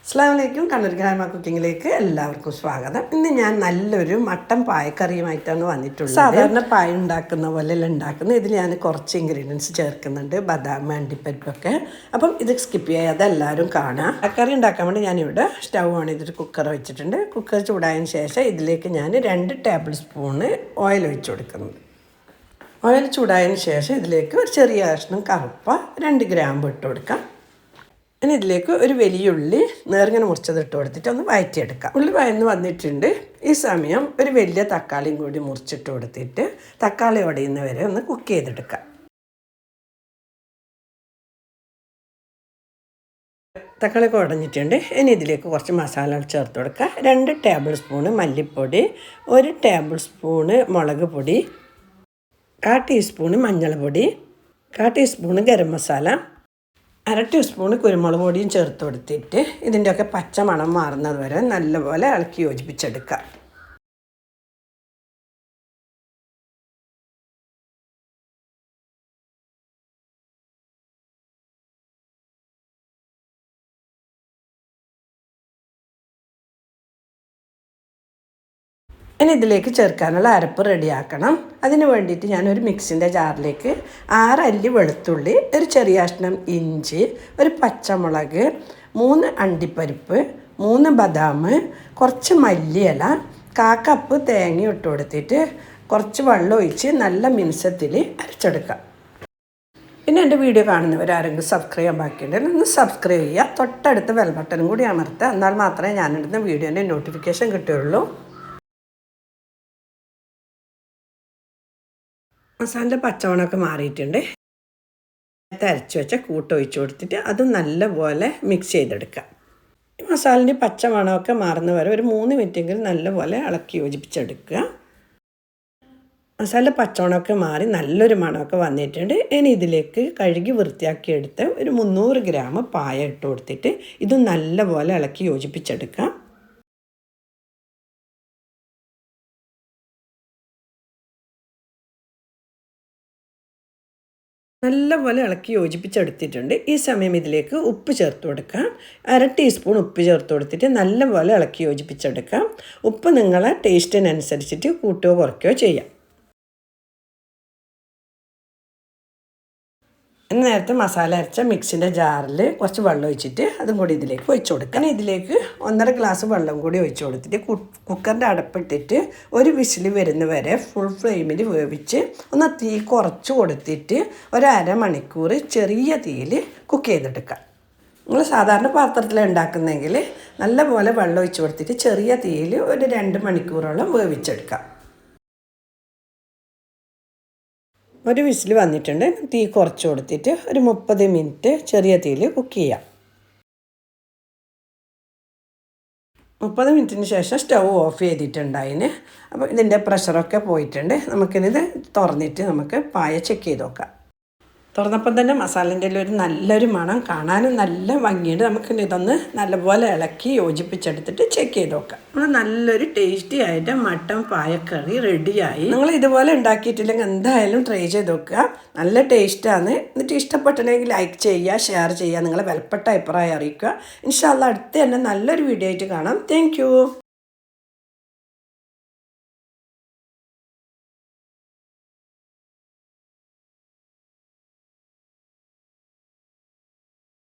അസ്സലാമലൈക്കും. കണ്ണൂർ ഗ്രാമ കുക്കിങ്ങിലേക്ക് എല്ലാവർക്കും സ്വാഗതം. ഇന്ന് ഞാൻ നല്ലൊരു മട്ടൻ പായക്കറിയുമായിട്ടാണ് വന്നിട്ടുള്ളത്. സാധാരണ പായ ഉണ്ടാക്കുന്ന പോലെയല്ല ഉണ്ടാക്കുന്നത്. ഇതിൽ ഞാൻ കുറച്ച് ഇൻഗ്രീഡിയൻസ് ചേർക്കുന്നുണ്ട്, ബദാം, അണ്ടിപ്പരിപ്പൊക്കെ. അപ്പം ഇത് സ്കിപ്പ് ചെയ്യാതെ എല്ലാവരും കാണാം. കറി ഉണ്ടാക്കാൻ വേണ്ടി ഞാനിവിടെ സ്റ്റൗ ഓൺ ചെയ്തിട്ട് കുക്കർ വെച്ചിട്ടുണ്ട്. കുക്കർ ചൂടായതിന് ശേഷം ഇതിലേക്ക് ഞാൻ 2 ടേബിൾ സ്പൂണ് ഓയിൽ ഒഴിച്ചു കൊടുക്കുന്നുണ്ട്. ഓയിൽ ചൂടായതിന് ശേഷം ഇതിലേക്ക് ഒരു ചെറിയ കഷ്ണം കറുപ്പ, 2 ഗ്രാമ്പ് ഇട്ട് കൊടുക്കാം. ഇനി ഇതിലേക്ക് ഒരു വലിയ ഉള്ളി നേർങ്ങനെ മുറിച്ചത് ഇട്ട് കൊടുത്തിട്ട് ഒന്ന് വഴറ്റിയെടുക്കാം. ഉള്ളി വഴന്ന് വന്നിട്ടുണ്ട്. ഈ സമയം ഒരു വലിയ തക്കാളിയും കൂടി മുറിച്ചിട്ട് കൊടുത്തിട്ട് തക്കാളി ഉടയുന്നവരെ ഒന്ന് കുക്ക് ചെയ്തെടുക്കാം. തക്കാളി ഉടഞ്ഞിട്ടുണ്ട്. ഇനി ഇതിലേക്ക് കുറച്ച് മസാല ചേർത്ത് കൊടുക്കുക. 2 ടേബിൾ സ്പൂണ് മല്ലിപ്പൊടി, 1 ടേബിൾ സ്പൂണ് മുളക് പൊടി, 1/4 ടീസ്പൂണ് മഞ്ഞൾപ്പൊടി, 1/4 ടീസ്പൂണ് ഗരം മസാല, 1/2 ടീസ്പൂണ് കുരുമുളക് പൊടിയും ചേർത്ത് കൊടുത്തിട്ട് ഇതിൻ്റെയൊക്കെ പച്ച മണം മാറുന്നത് വരെ നല്ലപോലെ ഇളക്കി യോജിപ്പിച്ചെടുക്കുക. ഇനി ഇതിലേക്ക് ചേർക്കാനുള്ള അരപ്പ് റെഡിയാക്കണം. അതിന് വേണ്ടിയിട്ട് ഞാനൊരു മിക്സിൻ്റെ ജാറിലേക്ക് 6 അല്ലി വെളുത്തുള്ളി, ഒരു ചെറിയ കഷ്ണം ഇഞ്ചി, ഒരു പച്ചമുളക്, 3 അണ്ടിപ്പരിപ്പ്, 3 ബദാം, കുറച്ച് മല്ലിയില, 1/4 കപ്പ് തേങ്ങ ഇട്ട് കൊടുത്തിട്ട് കുറച്ച് വെള്ളം ഒഴിച്ച് നല്ല മിനുസത്തിൽ അരച്ചെടുക്കാം. പിന്നെ എൻ്റെ വീഡിയോ കാണുന്നവരാരെങ്കിലും സബ്സ്ക്രൈബ് ചെയ്യാൻ ബാക്കിയുണ്ടെങ്കിൽ ഒന്ന് സബ്സ്ക്രൈബ് ചെയ്യുക. തൊട്ടടുത്ത് ബെൽ ബട്ടനും കൂടി അമർത്തുക. എന്നാൽ മാത്രമേ ഞാനിടുന്ന വീഡിയോൻ്റെ നോട്ടിഫിക്കേഷൻ കിട്ടുകയുള്ളൂ. മസാലൻ്റെ പച്ചമണമൊക്കെ മാറിയിട്ടുണ്ട്. അരച്ച് വെച്ച കൂട്ട് ഒഴിച്ച് കൊടുത്തിട്ട് അതും നല്ലപോലെ മിക്സ് ചെയ്തെടുക്കാം. ഈ മസാലൻ്റെ പച്ചമണമൊക്കെ മാറുന്ന വരെ ഒരു 3 മിനിറ്റെങ്കിലും നല്ലപോലെ ഇളക്കി യോജിപ്പിച്ചെടുക്കുക. മസാല പച്ചമണമൊക്കെ മാറി നല്ലൊരു മണമൊക്കെ വന്നിട്ടുണ്ട്. ഇനി ഇതിലേക്ക് കഴുകി വൃത്തിയാക്കിയെടുത്ത് ഒരു 300 ഗ്രാം പായ ഇട്ട് കൊടുത്തിട്ട് ഇതും നല്ലപോലെ ഇളക്കി യോജിപ്പിച്ചെടുക്കാം. നല്ലപോലെ ഇളക്കി യോജിപ്പിച്ചെടുത്തിട്ടുണ്ട്. ഈ സമയം ഇതിലേക്ക് ഉപ്പ് ചേർത്ത് കൊടുക്കാം. 1/2 ടീസ്പൂൺ ഉപ്പ് ചേർത്ത് കൊടുത്തിട്ട് നല്ലപോലെ ഇളക്കി യോജിപ്പിച്ചെടുക്കാം. ഉപ്പ് നിങ്ങളെ ടേസ്റ്റിനനുസരിച്ചിട്ട് കൂട്ടുകയോ കുറയ്ക്കുകയോ ചെയ്യാം. നേരത്തെ മസാല അരച്ച മിക്സിൻ്റെ ജാറിൽ കുറച്ച് വെള്ളം ഒഴിച്ചിട്ട് അതും കൂടി ഇതിലേക്ക് ഒഴിച്ചു കൊടുക്കാം. ഇതിലേക്ക് 1.5 ഗ്ലാസ് വെള്ളം കൂടി ഒഴിച്ചു കൊടുത്തിട്ട് കുക്കറിൻ്റെ അടപ്പിട്ടിട്ട് ഒരു വിസിൽ വരുന്ന വരെ ഫുൾ ഫ്ലെയിമിൽ വേവിച്ച് ഒന്ന് തീ കുറച്ച് കൊടുത്തിട്ട് ഒരു അരമണിക്കൂർ ചെറിയ തീയിൽ കുക്ക് ചെയ്തെടുക്കാം. നിങ്ങൾ സാധാരണ പാത്രത്തിൽ ഉണ്ടാക്കുന്നെങ്കിൽ നല്ലപോലെ വെള്ളം ഒഴിച്ചു കൊടുത്തിട്ട് ചെറിയ തീയിൽ ഒരു 2 മണിക്കൂറോളം വേവിച്ചെടുക്കാം. ഒരു വിസിൽ വന്നിട്ടുണ്ട്. തീ കുറച്ച് കൊടുത്തിട്ട് ഒരു 30 മിനിറ്റ് ചെറിയ തീയിൽ കുക്ക് ചെയ്യാം. 30 മിനിറ്റിന് ശേഷം സ്റ്റൗ ഓഫ് ചെയ്തിട്ടുണ്ടായിന്. അപ്പോൾ ഇതിൻ്റെ പ്രഷറൊക്കെ പോയിട്ടുണ്ട്. നമുക്കിത് തുറന്നിട്ട് നമുക്ക് പായ ചെക്ക് ചെയ്ത് നോക്കാം. തുറന്നപ്പം തന്നെ മസാലേൻ്റെ ഒരു നല്ലൊരു മണം, കാണാനും നല്ല ഭംഗിയുണ്ട്. നമുക്ക് ഇതൊന്ന് നല്ലപോലെ ഇളക്കി യോജിപ്പിച്ചെടുത്തിട്ട് ചെക്ക് ചെയ്ത് നോക്കാം. നമ്മൾ നല്ലൊരു ടേസ്റ്റി ആയിട്ട് മട്ടൻ പായക്കറി റെഡിയായി. നിങ്ങൾ ഇതുപോലെ ഉണ്ടാക്കിയിട്ടില്ലെങ്കിൽ എന്തായാലും ട്രൈ ചെയ്ത് നോക്കുക. നല്ല ടേസ്റ്റാണ്. എന്നിട്ട് ഇഷ്ടപ്പെട്ടിട്ടുണ്ടെങ്കിൽ ലൈക്ക് ചെയ്യുക, ഷെയർ ചെയ്യുക, നിങ്ങളെ വിലപ്പെട്ട അഭിപ്രായം അറിയിക്കുക. ഇൻഷാ അല്ലാഹ് അടുത്ത് തന്നെ നല്ലൊരു വീഡിയോ ആയിട്ട് കാണാം. താങ്ക്